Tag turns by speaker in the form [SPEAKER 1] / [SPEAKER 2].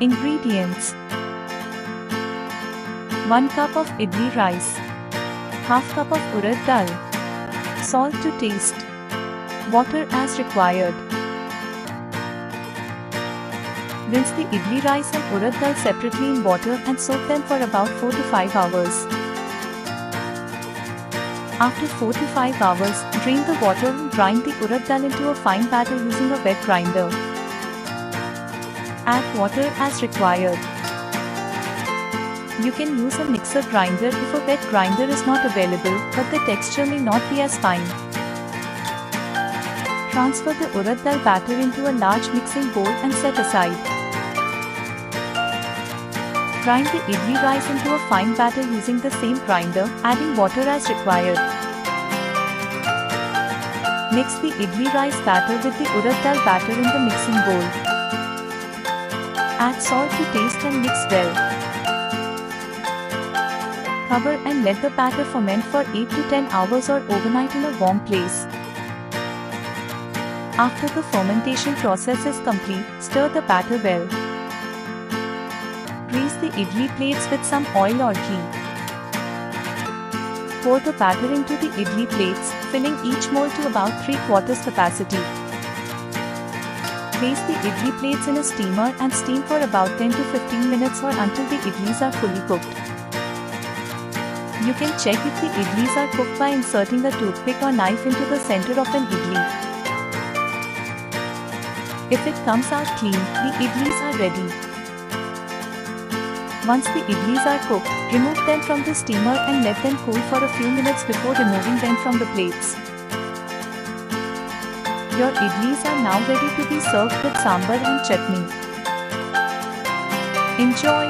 [SPEAKER 1] Ingredients: 1 cup of idli rice, half cup of urad dal, salt to taste, water as required. Rinse the idli rice and urad dal separately in water and soak them for about 4 to 5 hours. After 4 to 5 hours, drain the water and grind the urad dal into a fine batter using a wet grinder. Add water as required. You can use a mixer grinder if a wet grinder is not available, but the texture may not be as fine. Transfer the urad dal batter into a large mixing bowl and set aside. Grind the idli rice into a fine batter using the same grinder, adding water as required. Mix the idli rice batter with the urad dal batter in the mixing bowl. Add salt to taste and mix well. Cover and let the batter ferment for 8 to 10 hours or overnight in a warm place. After the fermentation process is complete, stir the batter well. Grease the idli plates with some oil or ghee. Pour the batter into the idli plates, filling each mold to about 3/4 capacity. Place the idli plates in a steamer and steam for about 10 to 15 minutes or until the idlis are fully cooked. You can check if the idlis are cooked by inserting a toothpick or knife into the center of an idli. If it comes out clean, the idlis are ready. Once the idlis are cooked, remove them from the steamer and let them cool for a few minutes before removing them from the plates. Your idlis are now ready to be served with sambar and chutney. Enjoy!